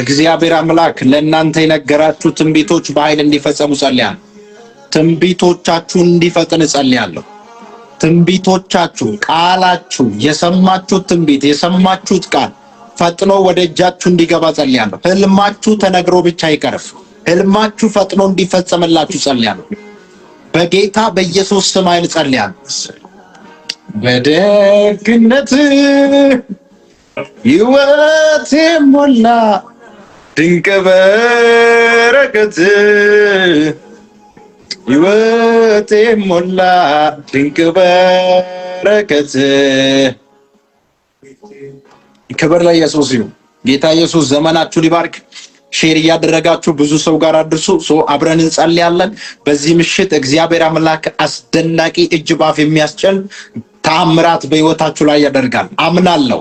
እግዚአብሔር አምላክ ለእናንተ የነገራችሁ ትንቢቶች በኃይል እንዲፈጸሙ ጸልያለሁ። ትንቢቶቻችሁ እንዲፈጥን ጸልያለሁ። ትንቢቶቻችሁ፣ ቃላችሁ፣ የሰማችሁት ትንቢት፣ የሰማችሁት ቃል ፈጥኖ ወደ እጃችሁ እንዲገባ ጸልያለሁ። ህልማችሁ ተነግሮ ብቻ አይቀርም። ህልማችሁ ፈጥኖ እንዲፈጸምላችሁ ጸልያለሁ። በጌታ በኢየሱስ ስም ኃይል ጸልያለሁ። በደግነት ሕይወቴ ሞላ ድንቅ በረከት፣ ሕይወቴ ሞላ ድንቅ በረከት። ክብር ለኢየሱስ ይሁን። ጌታ ኢየሱስ ዘመናችሁን ይባርክ። ሼር እያደረጋችሁ ብዙ ሰው ጋር አድርሱ። አብረን እንጸልያለን። በዚህ ምሽት እግዚአብሔር አምላክ አስደናቂ እጅ ባፍ የሚያስችል ተአምራት በሕይወታችሁ ላይ ያደርጋል። አምናለሁ።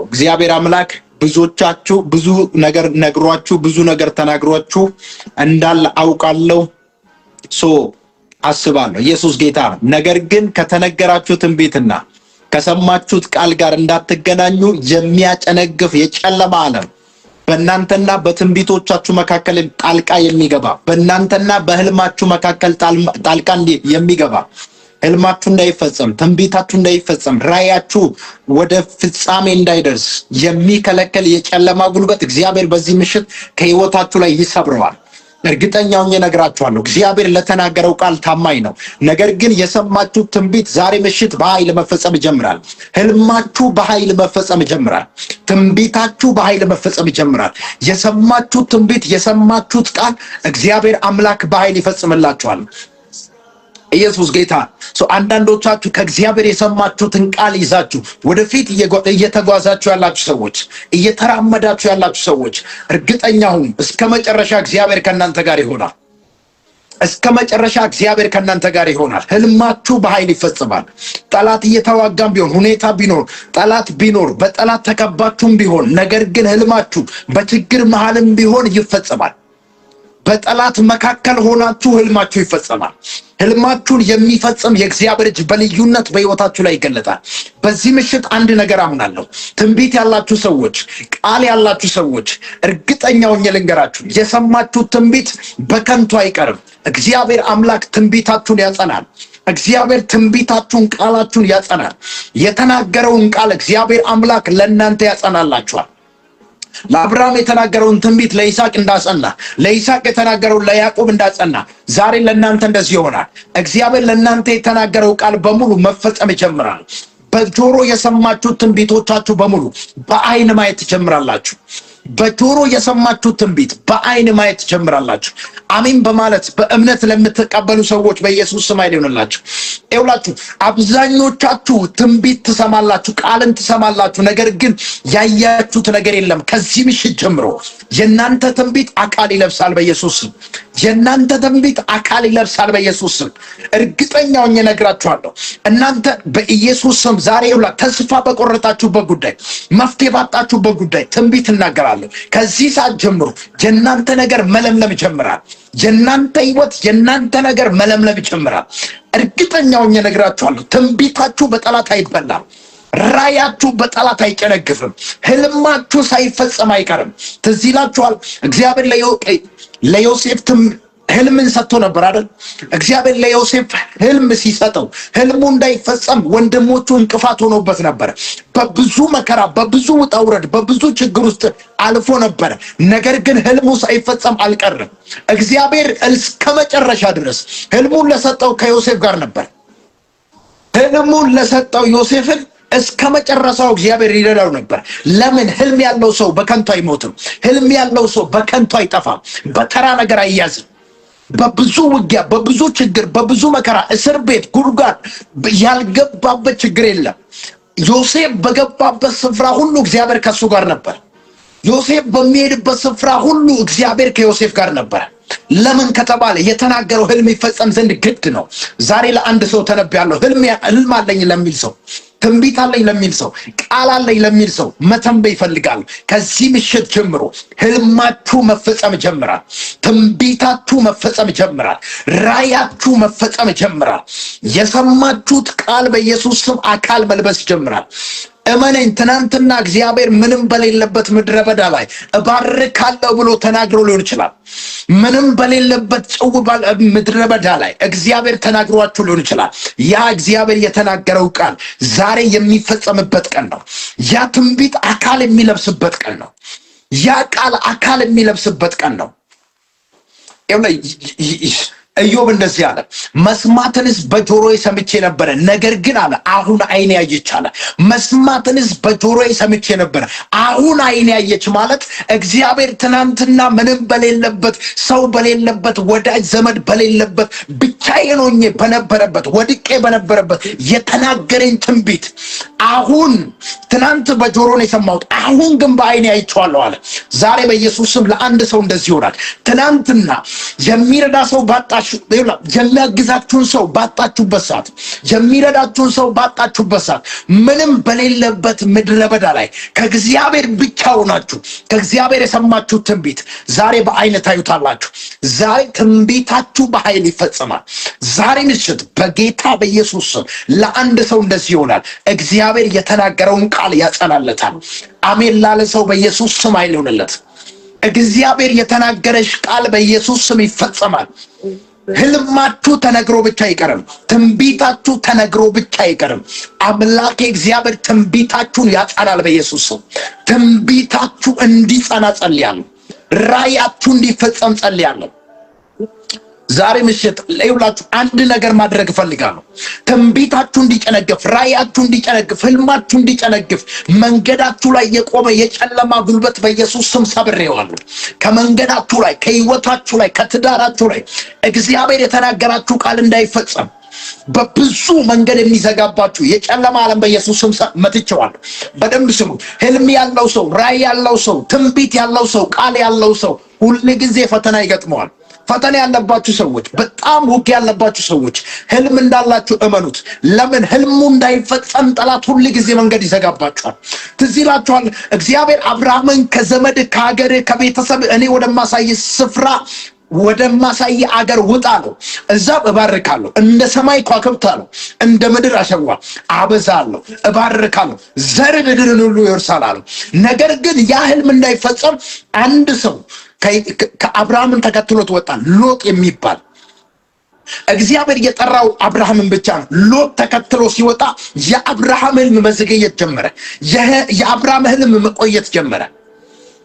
እግዚአብሔር አምላክ ብዙዎቻችሁ ብዙ ነገር ነግሯችሁ ብዙ ነገር ተናግሯችሁ እንዳለ አውቃለሁ። አስባለሁ። ኢየሱስ ጌታ ነው። ነገር ግን ከተነገራችሁ ትንቢትና ከሰማችሁት ቃል ጋር እንዳትገናኙ የሚያጨነግፍ የጨለማ ዓለም በእናንተና በትንቢቶቻችሁ መካከል ጣልቃ የሚገባ በእናንተና በህልማችሁ መካከል ጣልቃ የሚገባ ህልማችሁ እንዳይፈጸም፣ ትንቢታችሁ እንዳይፈጸም፣ ራእያችሁ ወደ ፍጻሜ እንዳይደርስ የሚከለከል የጨለማ ጉልበት እግዚአብሔር በዚህ ምሽት ከህይወታችሁ ላይ ይሰብረዋል። እርግጠኛው እነግራችኋለሁ፣ እግዚአብሔር ለተናገረው ቃል ታማኝ ነው። ነገር ግን የሰማችሁት ትንቢት ዛሬ ምሽት በኃይል መፈጸም ይጀምራል። ህልማችሁ በኃይል መፈጸም ይጀምራል። ትንቢታችሁ በኃይል መፈጸም ይጀምራል። የሰማችሁት ትንቢት፣ የሰማችሁት ቃል እግዚአብሔር አምላክ በኃይል ይፈጽምላችኋል። ኢየሱስ ጌታ። አንዳንዶቻችሁ ከእግዚአብሔር የሰማችሁትን ቃል ይዛችሁ ወደፊት እየተጓዛችሁ ያላችሁ ሰዎች፣ እየተራመዳችሁ ያላችሁ ሰዎች እርግጠኛ ሁኑ፣ እስከ መጨረሻ እግዚአብሔር ከእናንተ ጋር ይሆናል። እስከ መጨረሻ እግዚአብሔር ከእናንተ ጋር ይሆናል። ህልማችሁ በኃይል ይፈጽማል። ጠላት እየተዋጋም ቢሆን፣ ሁኔታ ቢኖር፣ ጠላት ቢኖር፣ በጠላት ተከባችሁም ቢሆን፣ ነገር ግን ህልማችሁ በችግር መሃልም ቢሆን ይፈጸማል። በጠላት መካከል ሆናችሁ ህልማችሁ ይፈጸማል። ህልማችሁን የሚፈጽም የእግዚአብሔር እጅ በልዩነት በሕይወታችሁ ላይ ይገለጣል። በዚህ ምሽት አንድ ነገር አምናለሁ። ትንቢት ያላችሁ ሰዎች፣ ቃል ያላችሁ ሰዎች እርግጠኛ ሆኜ ልንገራችሁ፣ የሰማችሁት ትንቢት በከንቱ አይቀርም። እግዚአብሔር አምላክ ትንቢታችሁን ያጸናል። እግዚአብሔር ትንቢታችሁን፣ ቃላችሁን ያጸናል። የተናገረውን ቃል እግዚአብሔር አምላክ ለእናንተ ያጸናላችኋል። ለአብርሃም የተናገረውን ትንቢት ለይስሐቅ እንዳጸና፣ ለይስሐቅ የተናገረውን ለያዕቆብ እንዳጸና ዛሬ ለእናንተ እንደዚህ ይሆናል። እግዚአብሔር ለእናንተ የተናገረው ቃል በሙሉ መፈጸም ይጀምራል። በጆሮ የሰማችሁት ትንቢቶቻችሁ በሙሉ በአይን ማየት ትጀምራላችሁ። በጆሮ የሰማችሁት ትንቢት በአይን ማየት ትጀምራላችሁ። አሜን በማለት በእምነት ለምትቀበሉ ሰዎች በኢየሱስ ስም ይሁንላችሁ። ይውላችሁ አብዛኞቻችሁ ትንቢት ትሰማላችሁ፣ ቃልን ትሰማላችሁ፣ ነገር ግን ያያችሁት ነገር የለም። ከዚህ ምሽት ጀምሮ የእናንተ ትንቢት አካል ይለብሳል በኢየሱስ ስም። የእናንተ ትንቢት አካል ይለብሳል በኢየሱስ ስም። እርግጠኛ ሆኜ እነግራችኋለሁ። እናንተ በኢየሱስ ስም ዛሬ ተስፋ በቆረጣችሁበት ጉዳይ፣ መፍትሄ ባጣችሁበት ጉዳይ ትንቢት እናገራለሁ። ከዚህ ሰዓት ጀምሮ የእናንተ ነገር መለምለም ይጀምራል። የእናንተ ህይወት፣ የእናንተ ነገር መለምለም ይጀምራል። እርግጠኛ ሆኜ እነግራችኋለሁ። ትንቢታችሁ በጠላት አይበላም። ራእያችሁ በጠላት አይጨነግፍም። ህልማችሁ ሳይፈጸም አይቀርም። ትዝ ይላችኋል፣ እግዚአብሔር ለዮሴፍ ህልምን ሰጥቶ ነበር አይደል? እግዚአብሔር ለዮሴፍ ህልም ሲሰጠው ህልሙ እንዳይፈጸም ወንድሞቹ እንቅፋት ሆኖበት ነበር። በብዙ መከራ፣ በብዙ ውጣ ውረድ፣ በብዙ ችግር ውስጥ አልፎ ነበር። ነገር ግን ህልሙ ሳይፈጸም አልቀረም። እግዚአብሔር እስከ መጨረሻ ድረስ ህልሙን ለሰጠው ከዮሴፍ ጋር ነበር። ህልሙን ለሰጠው ዮሴፍን እስከ መጨረሻው እግዚአብሔር ይረዳው ነበር። ለምን? ህልም ያለው ሰው በከንቱ አይሞትም። ህልም ያለው ሰው በከንቱ አይጠፋም። በተራ ነገር አይያዝም። በብዙ ውጊያ፣ በብዙ ችግር፣ በብዙ መከራ፣ እስር ቤት፣ ጉድጓድ ያልገባበት ችግር የለም። ዮሴፍ በገባበት ስፍራ ሁሉ እግዚአብሔር ከሱ ጋር ነበር። ዮሴፍ በሚሄድበት ስፍራ ሁሉ እግዚአብሔር ከዮሴፍ ጋር ነበር። ለምን ከተባለ የተናገረው ህልም ይፈጸም ዘንድ ግድ ነው። ዛሬ ለአንድ ሰው ተነብያለሁ። ህልም አለኝ ለሚል ሰው፣ ትንቢት አለኝ ለሚል ሰው፣ ቃል አለኝ ለሚል ሰው መተንበይ ይፈልጋል። ከዚህ ምሽት ጀምሮ ህልማችሁ መፈጸም ይጀምራል። ትንቢታችሁ መፈጸም ይጀምራል። ራእያችሁ መፈጸም ይጀምራል። የሰማችሁት ቃል በኢየሱስ ስም አካል መልበስ ይጀምራል። እመነኝ ትናንትና እግዚአብሔር ምንም በሌለበት ምድረ በዳ ላይ እባርካለሁ ብሎ ተናግሮ ሊሆን ይችላል። ምንም በሌለበት ጭው ባለ ምድረ በዳ ላይ እግዚአብሔር ተናግሯችሁ ሊሆን ይችላል። ያ እግዚአብሔር የተናገረው ቃል ዛሬ የሚፈጸምበት ቀን ነው። ያ ትንቢት አካል የሚለብስበት ቀን ነው። ያ ቃል አካል የሚለብስበት ቀን ነው። ኢዮብ እንደዚህ አለ፣ መስማትንስ በጆሮዬ ሰምቼ ነበረ፣ ነገር ግን አለ አሁን ዓይኔ ያየች አለ። መስማትንስ በጆሮዬ ሰምቼ ነበረ፣ አሁን ዓይኔ ያየች ማለት እግዚአብሔር ትናንትና ምንም በሌለበት ሰው በሌለበት ወዳጅ ዘመድ በሌለበት ብቻዬን ሆኜ በነበረበት ወድቄ በነበረበት የተናገረኝ ትንቢት አሁን ትናንት በጆሮ ነው የሰማሁት፣ አሁን ግን በዓይኔ አይቼዋለሁ አለ። ዛሬ በኢየሱስ ስም ለአንድ ሰው እንደዚህ ይሆናል። ትናንትና የሚረዳ ሰው ባጣ የሚያግዛችሁን ሰው ባጣችሁበት ሰዓት፣ የሚረዳችሁን ሰው ባጣችሁበት ሰዓት፣ ምንም በሌለበት ምድረ በዳ ላይ ከእግዚአብሔር ብቻ ሆናችሁ ከእግዚአብሔር የሰማችሁ ትንቢት ዛሬ በዓይን ታዩታላችሁ። ዛሬ ትንቢታችሁ በኃይል ይፈጸማል። ዛሬ ምሽት በጌታ በኢየሱስ ስም ለአንድ ሰው እንደዚህ ይሆናል። እግዚአብሔር የተናገረውን ቃል ያጸናለታል። አሜን ላለ ሰው በኢየሱስ ስም ኃይል ይሆንለት። እግዚአብሔር የተናገረሽ ቃል በኢየሱስ ስም ይፈጸማል። ህልማችሁ ተነግሮ ብቻ አይቀርም። ትንቢታችሁ ተነግሮ ብቻ አይቀርም። አምላኬ እግዚአብሔር ትንቢታችሁን ያጸናል በኢየሱስ ስም። ትንቢታችሁ እንዲጸና ጸልያለሁ። ራእያችሁ እንዲፈጸም ጸልያለሁ። ዛሬ ምሽት ለይውላችሁ አንድ ነገር ማድረግ እፈልጋለሁ። ትንቢታችሁ እንዲጨነግፍ፣ ራእያችሁ እንዲጨነግፍ፣ ህልማችሁ እንዲጨነግፍ፣ መንገዳችሁ ላይ የቆመ የጨለማ ጉልበት በኢየሱስ ስም ሰብሬዋለሁ። ከመንገዳችሁ ላይ፣ ከህይወታችሁ ላይ፣ ከትዳራችሁ ላይ እግዚአብሔር የተናገራችሁ ቃል እንዳይፈጸም በብዙ መንገድ የሚዘጋባችሁ የጨለማ ዓለም በኢየሱስ ስም መትቼዋለሁ። በደንብ ስሙ። ህልም ያለው ሰው፣ ራእይ ያለው ሰው፣ ትንቢት ያለው ሰው፣ ቃል ያለው ሰው ሁሉ ጊዜ ፈተና ይገጥመዋል። ፈተና ያለባችሁ ሰዎች፣ በጣም ውጊያ ያለባችሁ ሰዎች ህልም እንዳላችሁ እመኑት። ለምን ህልሙ እንዳይፈጸም ጠላት ሁሉ ጊዜ መንገድ ይዘጋባችኋል። ትዝ ይላችኋል እግዚአብሔር አብርሃምን ከዘመድ ከሀገር ከቤተሰብ እኔ ወደማሳይ ስፍራ ወደማሳይ አገር ውጣ ነው፣ እዛም እባርካለሁ፣ እንደ ሰማይ ከዋክብት አለው፣ እንደ ምድር አሸዋ አበዛለሁ፣ እባርካለሁ፣ ዘር ምድርን ሁሉ ይወርሳል አለው። ነገር ግን ያ ህልም እንዳይፈጸም አንድ ሰው ከአብርሃምን ተከትሎት ወጣ፣ ሎጥ የሚባል እግዚአብሔር የጠራው አብርሃምን ብቻ ነው። ሎጥ ተከትሎ ሲወጣ የአብርሃም ህልም መዘግየት ጀመረ። የአብርሃም ህልም መቆየት ጀመረ።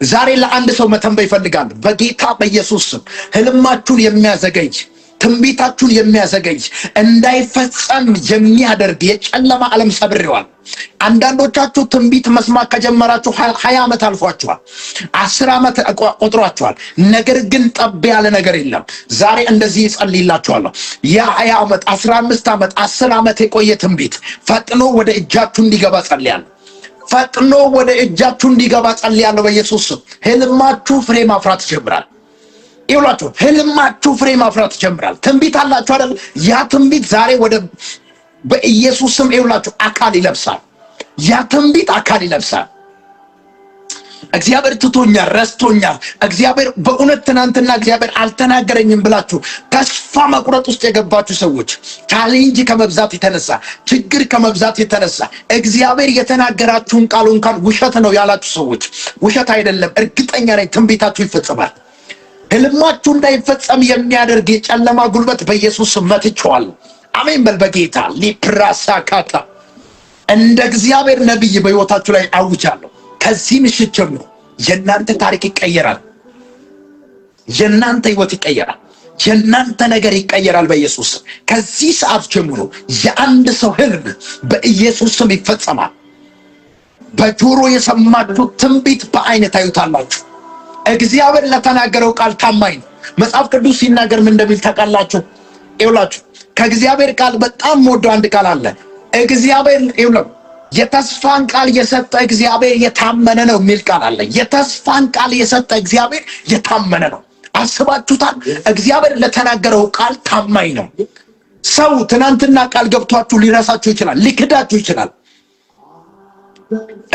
ዛሬ ለአንድ ሰው መተንበይ ይፈልጋል። በጌታ በኢየሱስ ስም ህልማችሁን የሚያዘገይ ትንቢታችሁን የሚያዘገይ እንዳይፈጸም የሚያደርግ የጨለማ ዓለም ሰብሬዋል። አንዳንዶቻችሁ ትንቢት መስማት ከጀመራችሁ 20 ዓመት አልፏችኋል፣ 10 ዓመት ቆጥሯችኋል። ነገር ግን ጠብ ያለ ነገር የለም። ዛሬ እንደዚህ እጸልይላችኋለሁ። የ20 ዓመት 15 ዓመት 10 ዓመት የቆየ ትንቢት ፈጥኖ ወደ እጃችሁ እንዲገባ ጸልያለሁ። ፈጥኖ ወደ እጃችሁ እንዲገባ ጸልያለሁ በኢየሱስ ስም። ህልማችሁ ፍሬ ማፍራት ይጀምራል። ይውላችሁ ህልማችሁ ፍሬ ማፍራት ይጀምራል። ትንቢት አላችሁ አይደል? ያ ትንቢት ዛሬ ወደ በኢየሱስ ስም ይውላችሁ አካል ይለብሳል። ያ ትንቢት አካል ይለብሳል። እግዚአብሔር ትቶኛል፣ ረስቶኛል፣ እግዚአብሔር በእውነት ትናንትና እግዚአብሔር አልተናገረኝም ብላችሁ ተስፋ መቁረጥ ውስጥ የገባችሁ ሰዎች፣ ቻሌንጅ ከመብዛት የተነሳ ችግር ከመብዛት የተነሳ እግዚአብሔር የተናገራችሁን ቃል እንኳን ውሸት ነው ያላችሁ ሰዎች፣ ውሸት አይደለም፣ እርግጠኛ ነኝ ትንቢታችሁ ይፈጸማል። ህልማችሁ እንዳይፈጸም የሚያደርግ የጨለማ ጉልበት በኢየሱስ ስም መትቼዋለሁ። አሜን በል በጌታ ሊፕራሳካታ እንደ እግዚአብሔር ነብይ በህይወታችሁ ላይ አውጃለሁ። ከዚህ ምሽት ጀምሮ የእናንተ ታሪክ ይቀየራል። የእናንተ ህይወት ይቀየራል። የእናንተ ነገር ይቀየራል በኢየሱስ ስም። ከዚህ ሰዓት ጀምሮ የአንድ ሰው ህልም በኢየሱስ ስም ይፈጸማል። በጆሮ የሰማችሁ ትንቢት በዓይን ታዩታላችሁ። እግዚአብሔር ለተናገረው ቃል ታማኝ ነው። መጽሐፍ ቅዱስ ሲናገር ምን እንደሚል ታውቃላችሁ? ይውላችሁ ከእግዚአብሔር ቃል በጣም ወደው አንድ ቃል አለ። እግዚአብሔር ይውላችሁ የተስፋን ቃል የሰጠ እግዚአብሔር የታመነ ነው የሚል ቃል አለ። የተስፋን ቃል የሰጠ እግዚአብሔር የታመነ ነው። አስባችሁታል? እግዚአብሔር ለተናገረው ቃል ታማኝ ነው። ሰው ትናንትና ቃል ገብቷችሁ ሊረሳችሁ ይችላል፣ ሊክዳችሁ ይችላል።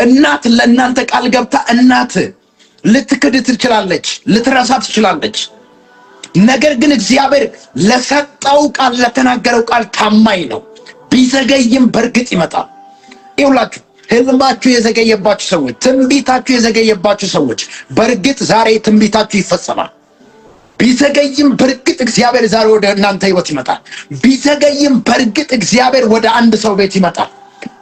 እናት ለእናንተ ቃል ገብታ እናት ልትክድ ትችላለች፣ ልትረሳ ትችላለች። ነገር ግን እግዚአብሔር ለሰጠው ቃል ለተናገረው ቃል ታማኝ ነው። ቢዘገይም በእርግጥ ይመጣል። ይውላችሁ ህልማችሁ የዘገየባችሁ ሰዎች፣ ትንቢታችሁ የዘገየባችሁ ሰዎች በእርግጥ ዛሬ ትንቢታችሁ ይፈጸማል። ቢዘገይም በእርግጥ እግዚአብሔር ዛሬ ወደ እናንተ ህይወት ይመጣል። ቢዘገይም በእርግጥ እግዚአብሔር ወደ አንድ ሰው ቤት ይመጣል።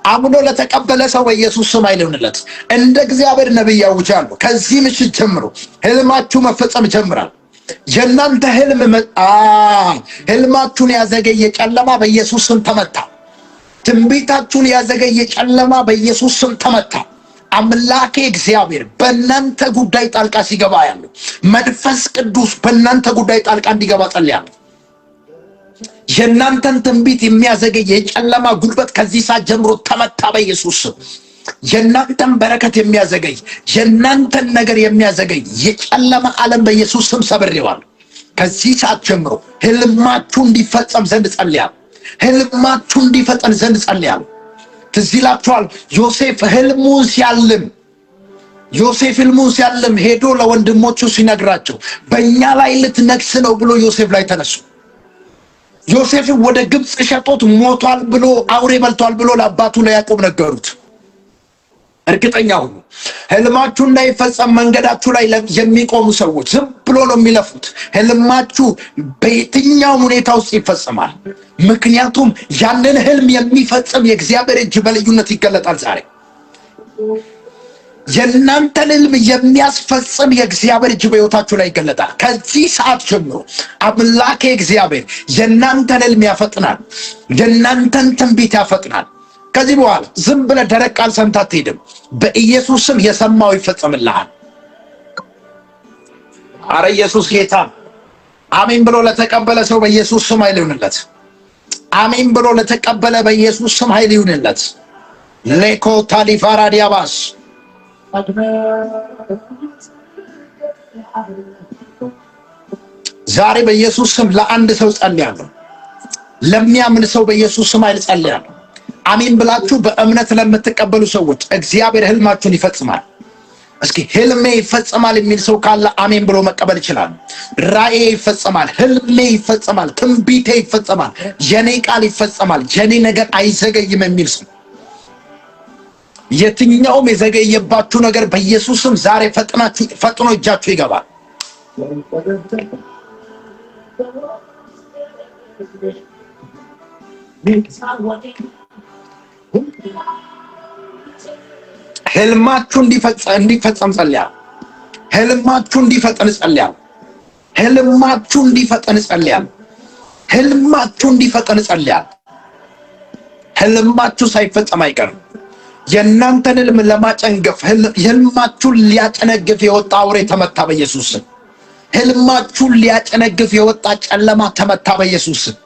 አምኖ ለተቀበለ ሰው በኢየሱስ ስም አይለውንለት። እንደ እግዚአብሔር ነብይ ያውጃለሁ፣ ከዚህ ምሽት ጀምሮ ህልማችሁ መፈጸም ጀምራል። የእናንተ ህልማችሁን ያዘገየ ጨለማ በኢየሱስ ስም ተመታ። ትንቢታችሁን ያዘገየ ጨለማ በኢየሱስ ስም ተመታ። አምላኬ እግዚአብሔር በእናንተ ጉዳይ ጣልቃ ሲገባ ያለው መንፈስ ቅዱስ በእናንተ ጉዳይ ጣልቃ እንዲገባ ጸልያለሁ። የእናንተን ትንቢት የሚያዘገይ የጨለማ ጉልበት ከዚህ ሰዓት ጀምሮ ተመታ በኢየሱስ ስም። የእናንተን በረከት የሚያዘገይ የእናንተን ነገር የሚያዘገይ የጨለማ ዓለም በኢየሱስ ስም ሰብሬዋለሁ። ከዚህ ሰዓት ጀምሮ ህልማችሁ እንዲፈጸም ዘንድ ጸልያለሁ። ህልማችሁ እንዲፈጸም ዘንድ ጸልያለሁ። ትዝ ይላችኋል ዮሴፍ ህልሙን ሲያልም ሄዶ ለወንድሞቹ ሲነግራቸው በእኛ ላይ ልትነግስ ነው ብሎ ዮሴፍ ላይ ተነሱ። ዮሴፍን ወደ ግብፅ ሸጦት ሞቷል ብሎ አውሬ በልቷል ብሎ ለአባቱ ለያዕቆብ ነገሩት። እርግጠኛ ሁኑ ህልማችሁ እንዳይፈጸም መንገዳችሁ ላይ የሚቆሙ ሰዎች ዝም ብሎ ነው የሚለፉት። ህልማችሁ በየትኛውም ሁኔታ ውስጥ ይፈጸማል። ምክንያቱም ያንን ህልም የሚፈጽም የእግዚአብሔር እጅ በልዩነት ይገለጣል። ዛሬ የእናንተን ህልም የሚያስፈጽም የእግዚአብሔር እጅ በሕይወታችሁ ላይ ይገለጣል። ከዚህ ሰዓት ጀምሮ አምላኬ እግዚአብሔር የእናንተን ህልም ያፈጥናል፣ የእናንተን ትንቢት ያፈጥናል። ከዚህ በኋላ ዝም ብለህ ደረቅ ቃል ሰምተህ አትሄድም። በኢየሱስ ስም የሰማው ይፈጸምልሃል። አረ ኢየሱስ ጌታ። አሜን ብሎ ለተቀበለ ሰው በኢየሱስ ስም ኃይል ይሁንለት። አሜን ብሎ ለተቀበለ በኢየሱስ ስም ኃይል ይሁንለት። ሌኮ ታሊፋራ ዲያባስ ዛሬ በኢየሱስ ስም ለአንድ ሰው ጸልያለሁ። ለሚያምን ሰው በኢየሱስ ስም ኃይል ጸልያለሁ። አሜን ብላችሁ በእምነት ለምትቀበሉ ሰዎች እግዚአብሔር ህልማችሁን ይፈጽማል። እስኪ ህልሜ ይፈጸማል የሚል ሰው ካለ አሜን ብሎ መቀበል ይችላል። ራእዬ ይፈጸማል፣ ህልሜ ይፈጸማል፣ ትንቢቴ ይፈጸማል፣ የኔ ቃል ይፈጸማል፣ የኔ ነገር አይዘገይም የሚል ሰው፣ የትኛውም የዘገየባችሁ ነገር በኢየሱስ ስም ዛሬ ፈጥኖ እጃችሁ ይገባል። ህልማችሁ እንዲፈጸም ጸልያለሁ። ህልማችሁ እንዲፈጠን ጸልያለሁ። ህልማችሁ እንዲፈጠን ጸልያለሁ። ህልማችሁ እንዲፈጠን ጸልያለሁ። ህልማችሁ ሳይፈጸም አይቀርም። የእናንተን ህልም ለማጨንገፍ ህልማችሁን ሊያጨነግፍ የወጣ አውሬ ተመታ በኢየሱስ ስም። ህልማችሁን ሊያጨነግፍ የወጣ ጨለማ ተመታ በኢየሱስ ስም።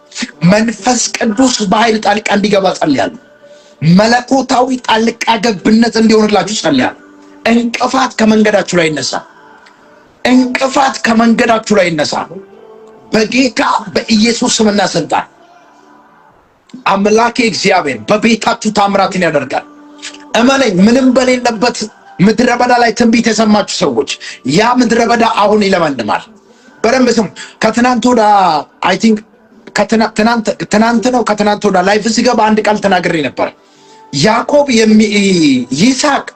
መንፈስ ቅዱስ በኃይል ጣልቃ እንዲገባ ጸልያለሁ። መለኮታዊ ጣልቃ ገብነት እንዲሆንላችሁ ጸልያለሁ። እንቅፋት ከመንገዳችሁ ላይ ይነሳ። እንቅፋት ከመንገዳችሁ ላይ ይነሳ በጌታ በኢየሱስ ስምና ስልጣን። አምላኬ እግዚአብሔር በቤታችሁ ታምራትን ያደርጋል። እመነኝ፣ ምንም በሌለበት ምድረ በዳ ላይ ትንቢት የሰማችሁ ሰዎች ያ ምድረ በዳ አሁን ይለመልማል። በደንብ ስሙ። ከትናንት ወዳ አይ ቲንክ ከትናንት ወዳ ላይፍ ሲገባ አንድ ቃል ተናግሬ ነበር። ያዕቆብ ይስሐቅ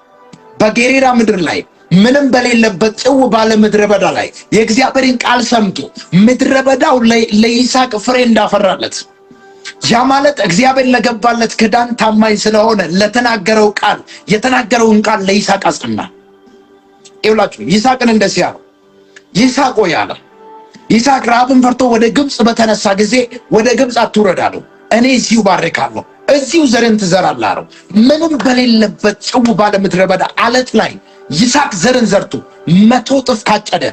በጌሬራ ምድር ላይ ምንም በሌለበት ጭው ባለ ምድረ በዳ ላይ የእግዚአብሔርን ቃል ሰምቶ ምድረ በዳው ለይስሐቅ ፍሬ እንዳፈራለት፣ ያ ማለት እግዚአብሔር ለገባለት ክዳን ታማኝ ስለሆነ ለተናገረው ቃል የተናገረውን ቃል ለይስሐቅ አጽና። ይውላችሁ ይስሐቅን እንደዚህ ያለው፣ ይስሐቅ ሆይ አለ። ይስሐቅ ረሃብን ፈርቶ ወደ ግብፅ በተነሳ ጊዜ ወደ ግብፅ አትውረድ አለው። እኔ እዚሁ ባርካለሁ፣ እዚሁ ዘርን ትዘራለህ አለው። ምንም በሌለበት ጭው ባለ ምድረ በዳ አለት ላይ ይስሐቅ ዘርን ዘርቶ 100 እጥፍ ካጨደ፣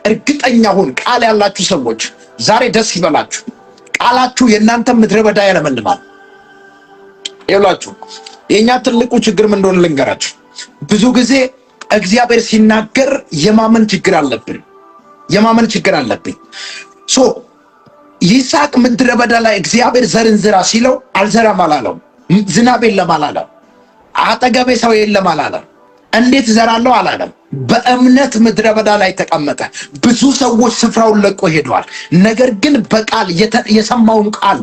እርግጠኛ ሁን ቃል ያላችሁ ሰዎች ዛሬ ደስ ይበላችሁ። ቃላችሁ የእናንተ ምድረ በዳ ያለመልማል። ይውላችሁ የኛ ትልቁ ችግር ምን እንደሆነ ልንገራችሁ። ብዙ ጊዜ እግዚአብሔር ሲናገር የማመን ችግር አለብን። ይስሐቅ ምድረ በዳ ላይ እግዚአብሔር ዘርን ዝራ ሲለው አልዘራም አላለው። ዝናብ የለም አላለም። አጠገቤ ሰው የለም አላለም። እንዴት ዘራለው አላለም። በእምነት ምድረ በዳ ላይ ተቀመጠ። ብዙ ሰዎች ስፍራውን ለቆ ሄደዋል። ነገር ግን በቃል የሰማውን ቃል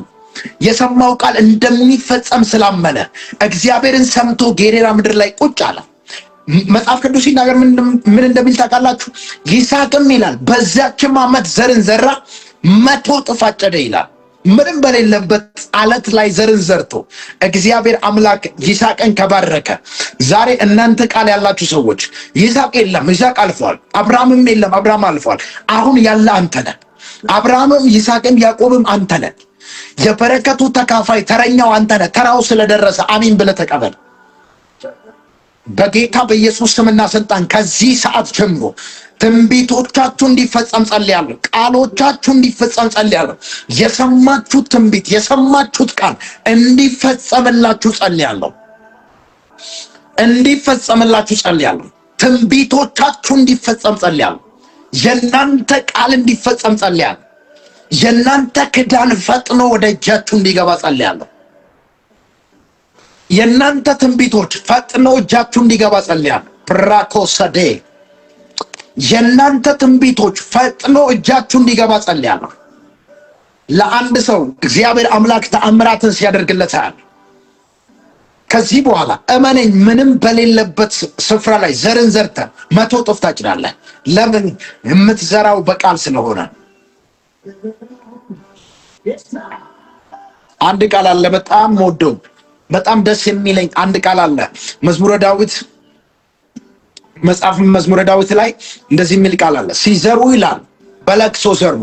የሰማው ቃል እንደሚፈጸም ስላመነ እግዚአብሔርን ሰምቶ ጌሬራ ምድር ላይ ቁጭ አለ። መጽሐፍ ቅዱስ ሲናገር ምን እንደሚል ታውቃላችሁ? ይስሐቅም ይላል በዛችም ዓመት ዘርን ዘራ 100 እጥፍ አጨደ ይላል። ምንም በሌለበት አለት ላይ ዘርን ዘርቶ እግዚአብሔር አምላክ ይስሐቅን ከባረከ፣ ዛሬ እናንተ ቃል ያላችሁ ሰዎች ይስሐቅ የለም፣ ይስሐቅ አልፏል። አብርሃምም የለም፣ አብርሃም አልፏል። አሁን ያለ አንተ ነህ። አብርሃምም ይስሐቅም ያዕቆብም አንተ ነህ። የበረከቱ ተካፋይ ተረኛው አንተ ነህ። ተራው ስለደረሰ አሜን ብለህ ተቀበል። በጌታ በኢየሱስ ስምና ስልጣን ከዚህ ሰዓት ጀምሮ ትንቢቶቻችሁ እንዲፈጸም ጸልያለሁ። ቃሎቻችሁ እንዲፈጸም ጸልያለሁ። የሰማችሁት ትንቢት የሰማችሁት ቃል እንዲፈጸምላችሁ ጸልያለሁ። እንዲፈጸምላችሁ ጸልያለሁ። ትንቢቶቻችሁ እንዲፈጸም ጸልያለሁ። የእናንተ ቃል እንዲፈጸም ጸልያለሁ። የእናንተ ክዳን ፈጥኖ ወደ እጃችሁ እንዲገባ ጸልያለሁ። የእናንተ ትንቢቶች ፈጥኖ እጃችሁ እንዲገባ ጸልያለሁ። ፕራኮሰዴ የእናንተ ትንቢቶች ፈጥኖ እጃችሁ እንዲገባ ጸልያለሁ። ለአንድ ሰው እግዚአብሔር አምላክ ተአምራትን ሲያደርግለት ያለ ከዚህ በኋላ እመነኝ፣ ምንም በሌለበት ስፍራ ላይ ዘርን ዘርተ 100 እጥፍ ታጭዳለህ። ለምን? የምትዘራው በቃል ስለሆነ። አንድ ቃል አለ በጣም ወደው በጣም ደስ የሚለኝ አንድ ቃል አለ። መዝሙረ ዳዊት መጽሐፍ መዝሙረ ዳዊት ላይ እንደዚህ የሚል ቃል አለ። ሲዘሩ ይላል በለቅሶ ዘሩ፣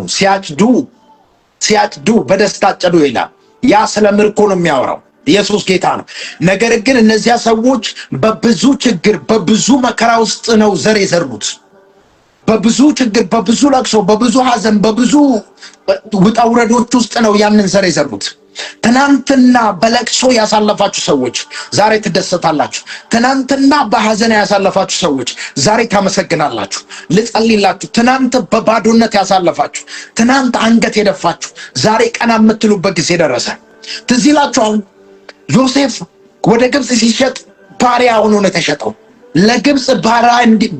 ሲያጭዱ በደስታ አጨዱ ይላል። ያ ስለ ምርኮ ነው የሚያወራው። ኢየሱስ ጌታ ነው። ነገር ግን እነዚያ ሰዎች በብዙ ችግር በብዙ መከራ ውስጥ ነው ዘር የዘሩት። በብዙ ችግር በብዙ ለቅሶ በብዙ ሐዘን በብዙ ውጣ ውረዶች ውስጥ ነው ያንን ዘር የዘሩት። ትናንትና በለቅሶ ያሳለፋችሁ ሰዎች ዛሬ ትደሰታላችሁ። ትናንትና በሐዘን ያሳለፋችሁ ሰዎች ዛሬ ታመሰግናላችሁ። ልጸልይላችሁ። ትናንት በባዶነት ያሳለፋችሁ፣ ትናንት አንገት የደፋችሁ ዛሬ ቀና የምትሉበት ጊዜ ደረሰ። ትዝ ይላችኋል ዮሴፍ ወደ ግብፅ ሲሸጥ ባሪያ ሆኖ ነው የተሸጠው። ለግብፅ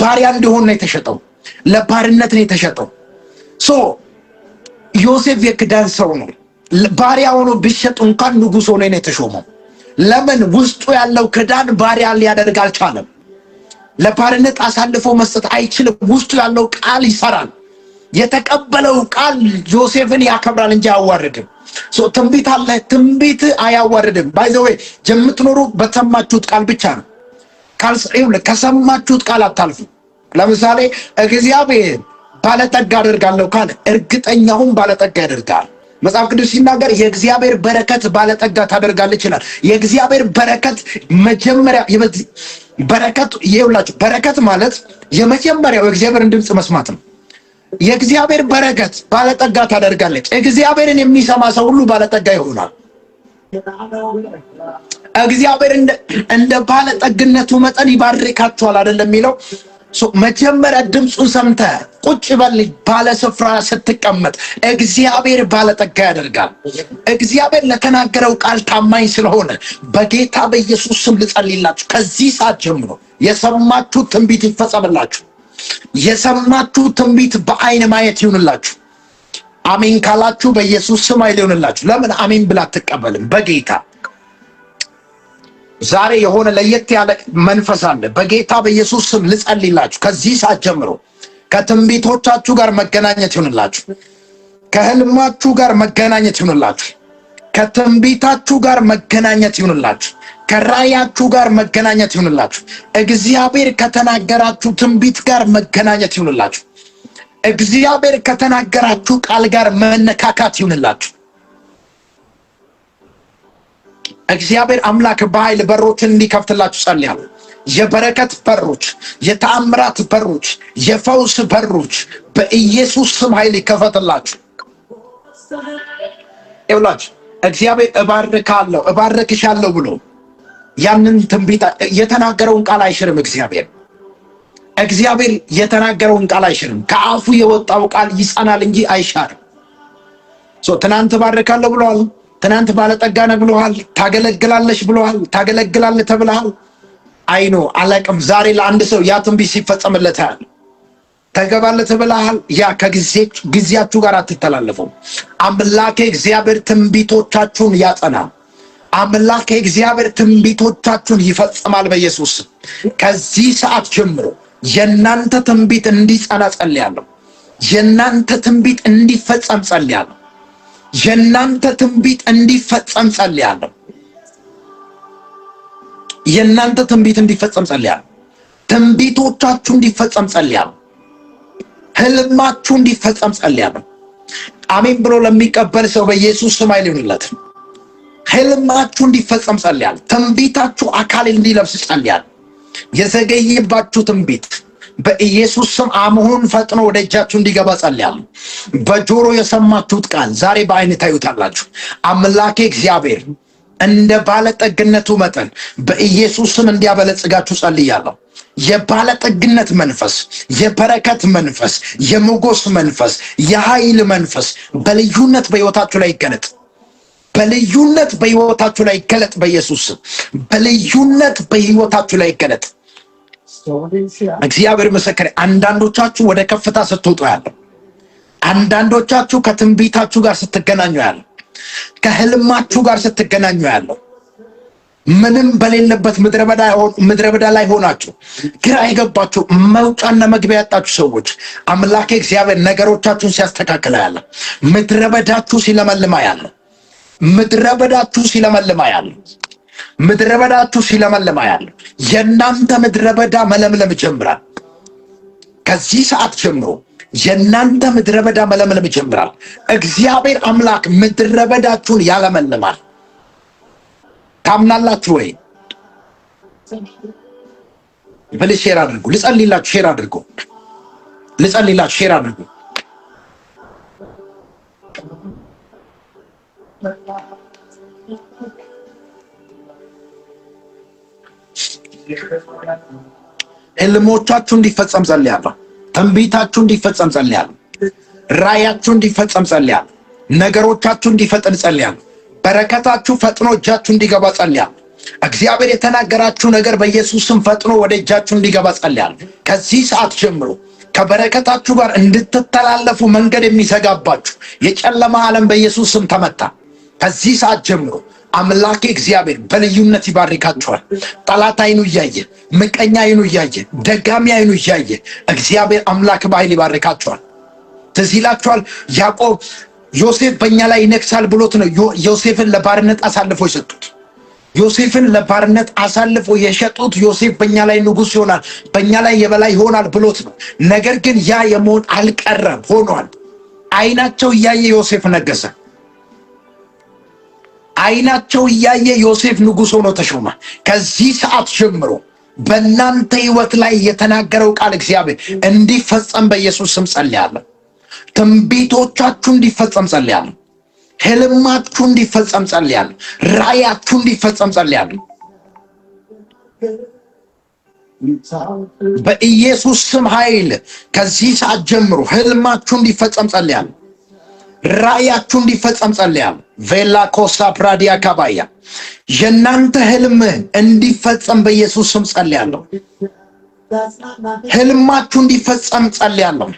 ባሪያ እንዲሆን ነው የተሸጠው። ለባርነት ነው የተሸጠው። ዮሴፍ የክዳን ሰው ነው። ባሪያ ሆኖ ቢሸጥ እንኳን ንጉሥ ሆኖ ነው የተሾመው። ለምን? ውስጡ ያለው ክዳን ባሪያ ሊያደርግ አልቻለም። ለባርነት አሳልፎ መስጠት አይችልም። ውስጡ ያለው ቃል ይሰራል። የተቀበለው ቃል ዮሴፍን ያከብራል እንጂ አያዋርድም። ትንቢት አለ፣ ትንቢት አያዋርድም። ባይ ዘ ዌይ የምትኖሩ በሰማችሁት ቃል ብቻ ነው። ከሰማችሁት ቃል አታልፉ። ለምሳሌ እግዚአብሔር ባለጠጋ አደርጋለሁ ካለ እርግጠኛውን ባለጠጋ ያደርጋል። መጽሐፍ ቅዱስ ሲናገር የእግዚአብሔር በረከት ባለጠጋ ታደርጋለች ይላል። የእግዚአብሔር በረከት መጀመሪያ በረከት ይኸውላችሁ፣ በረከት ማለት የመጀመሪያው የእግዚአብሔርን ድምፅ መስማት ነው። የእግዚአብሔር በረከት ባለጠጋ ታደርጋለች። እግዚአብሔርን የሚሰማ ሰው ሁሉ ባለጠጋ ይሆናል። እግዚአብሔር እንደ ባለጠግነቱ መጠን ይባርካችኋል አይደለም የሚለው? መጀመሪያ ድምፁን ሰምተህ ቁጭ በል ባለ ስፍራ ስትቀመጥ እግዚአብሔር ባለጠጋ ያደርጋል። እግዚአብሔር ለተናገረው ቃል ታማኝ ስለሆነ በጌታ በኢየሱስ ስም ልጸልይላችሁ። ከዚህ ሰዓት ጀምሮ የሰማችሁ ትንቢት ይፈጸምላችሁ። የሰማችሁ ትንቢት በአይን ማየት ይሁንላችሁ። አሜን ካላችሁ በኢየሱስ ስም ኃይል ይሁንላችሁ። ለምን አሜን ብላ አትቀበልም? በጌታ ዛሬ የሆነ ለየት ያለ መንፈስ አለ። በጌታ በኢየሱስ ስም ልጸልይላችሁ። ከዚህ ሰዓት ጀምሮ ከትንቢቶቻችሁ ጋር መገናኘት ይሁንላችሁ። ከህልማችሁ ጋር መገናኘት ይሁንላችሁ። ከትንቢታችሁ ጋር መገናኘት ይሁንላችሁ። ከራያችሁ ጋር መገናኘት ይሁንላችሁ። እግዚአብሔር ከተናገራችሁ ትንቢት ጋር መገናኘት ይሁንላችሁ። እግዚአብሔር ከተናገራችሁ ቃል ጋር መነካካት ይሁንላችሁ። እግዚአብሔር አምላክ በኃይል በሮችን እንዲከፍትላችሁ ጸልያለሁ። የበረከት በሮች፣ የተአምራት በሮች፣ የፈውስ በሮች በኢየሱስ ስም ኃይል ይከፈትላችሁ። ይኸውላችሁ እግዚአብሔር እባርካለሁ እባርክሻለሁ ብሎ ያንን ትንቢት የተናገረውን ቃል አይሽርም። እግዚአብሔር የተናገረውን ቃል አይሽርም። ከአፉ የወጣው ቃል ይጸናል እንጂ አይሻርም። ትናንት እባርካለሁ ብለዋል። ትናንት ባለጠጋ ነህ ብለዋል። ታገለግላለሽ ብለዋል። ታገለግላለህ ተብለሃል። አይኖ አላቅም። ዛሬ ለአንድ ሰው ያ ትንቢት ሲፈጸምለት ያለ ተገባለህ ተብለሃል። ያ ከጊዜያችሁ ጋር አትተላለፉ። አምላኬ እግዚአብሔር ትንቢቶቻችሁን ያጸናል። አምላኬ እግዚአብሔር ትንቢቶቻችሁን ይፈጽማል በኢየሱስ። ከዚህ ሰዓት ጀምሮ የእናንተ ትንቢት እንዲጸና ጸልያለሁ። የእናንተ ትንቢት እንዲፈጸም ጸልያለሁ። የእናንተ ትንቢት እንዲፈጸም ጸልያለሁ። የእናንተ ትንቢት እንዲፈጸም ጸልያለሁ። ትንቢቶቻችሁ እንዲፈጸም ጸልያለሁ። ህልማችሁ እንዲፈጸም ጸልያለሁ። አሜን ብሎ ለሚቀበል ሰው በኢየሱስ ስም ይሁንለት። ህልማችሁ እንዲፈጸም ጸልያለሁ። ትንቢታችሁ አካል እንዲለብስ ጸልያለሁ። የዘገየባችሁ ትንቢት በኢየሱስ ስም አሁን ፈጥኖ ወደ እጃችሁ እንዲገባ ጸልያለሁ። በጆሮ የሰማችሁት ቃል ዛሬ በአይን ታዩታላችሁ። አምላኬ እግዚአብሔር እንደ ባለጠግነቱ መጠን በኢየሱስ ስም እንዲያበለጽጋችሁ ጸልያለሁ። የባለጠግነት መንፈስ፣ የበረከት መንፈስ፣ የሞገስ መንፈስ፣ የኃይል መንፈስ በልዩነት በሕይወታችሁ ላይ ይገለጥ። በልዩነት በሕይወታችሁ ላይ ይገለጥ። በኢየሱስ ስም በልዩነት በሕይወታችሁ ላይ ይገለጥ። እግዚአብሔር ምስክሬ፣ አንዳንዶቻችሁ ወደ ከፍታ ስትወጡ ያለው፣ አንዳንዶቻችሁ ከትንቢታችሁ ጋር ስትገናኙ ያለው፣ ከህልማችሁ ጋር ስትገናኙ ያለው፣ ምንም በሌለበት ምድረ በዳ ላይ ሆናችሁ ግራ የገባችሁ መውጫና መግቢያ ያጣችሁ ሰዎች አምላኬ እግዚአብሔር ነገሮቻችሁን ሲያስተካክላ ያለ፣ ምድረ በዳችሁ ሲለመልማ ያለ፣ ምድረ በዳችሁ ሲለመልማ ያለ፣ ምድረ በዳችሁ ሲለመልማ ያለ፣ የእናንተ ምድረ በዳ መለምለም ይጀምራል። ከዚህ ሰዓት ጀምሮ የእናንተ ምድረ በዳ መለምለም ይጀምራል። እግዚአብሔር አምላክ ምድረ በዳችሁን ያለመልማል። ታምናላችሁ ወይ? በል ሼር አድርጉ። ልጸልይላችሁ፣ ሼር አድርጉ። ልጸልይላችሁ፣ ሼር አድርጉ። ህልሞቻችሁ እንዲፈጸም ጸልያለሁ። ትንቢታችሁ እንዲፈጸም ጸልያለሁ። ራእያችሁ እንዲፈጸም ጸልያለሁ። ነገሮቻችሁ እንዲፈጠን ጸልያለሁ። በረከታችሁ ፈጥኖ እጃችሁ እንዲገባ ጸልያለሁ። እግዚአብሔር የተናገራችሁ ነገር በኢየሱስ ስም ፈጥኖ ወደ እጃችሁ እንዲገባ ጸልያለሁ። ከዚህ ሰዓት ጀምሮ ከበረከታችሁ ጋር እንድትተላለፉ መንገድ የሚዘጋባችሁ የጨለማ ዓለም በኢየሱስ ስም ተመታ። ከዚህ ሰዓት ጀምሮ አምላኬ እግዚአብሔር በልዩነት ይባርካችኋል። ጠላት አይኑ እያየ፣ ምቀኛ አይኑ እያየ፣ ደጋሚ አይኑ እያየ እግዚአብሔር አምላክ በኃይል ይባርካችኋል። ትዝ ይላችኋል ያዕቆብ ዮሴፍ በእኛ ላይ ይነግሳል ብሎት ነው ዮሴፍን ለባርነት አሳልፎ የሰጡት። ዮሴፍን ለባርነት አሳልፎ የሸጡት ዮሴፍ በእኛ ላይ ንጉሥ ይሆናል፣ በእኛ ላይ የበላይ ይሆናል ብሎት ነው። ነገር ግን ያ የመሆን አልቀረም፣ ሆኗል። አይናቸው እያየ ዮሴፍ ነገሰ። አይናቸው እያየ ዮሴፍ ንጉሥ ሆኖ ተሾመ። ከዚህ ሰዓት ጀምሮ በእናንተ ሕይወት ላይ የተናገረው ቃል እግዚአብሔር እንዲፈጸም በኢየሱስ ስም ጸልያለሁ። ትንቢቶቻችሁ እንዲፈጸም ጸልያለሁ። ህልማችሁ እንዲፈጸም ጸልያለሁ። ራእያችሁ እንዲፈጸም ጸልያለሁ። በኢየሱስ ስም ኃይል ከዚህ ሰዓት ጀምሮ ህልማችሁ እንዲፈጸም ጸልያለሁ። ራእያችሁ እንዲፈጸም ጸልያለሁ። ቬላ ኮሳ ፕራዲያ ካባያ የእናንተ ህልም እንዲፈጸም በኢየሱስ ስም ጸልያለሁ። ህልማችሁ እንዲፈጸም ጸልያለሁ።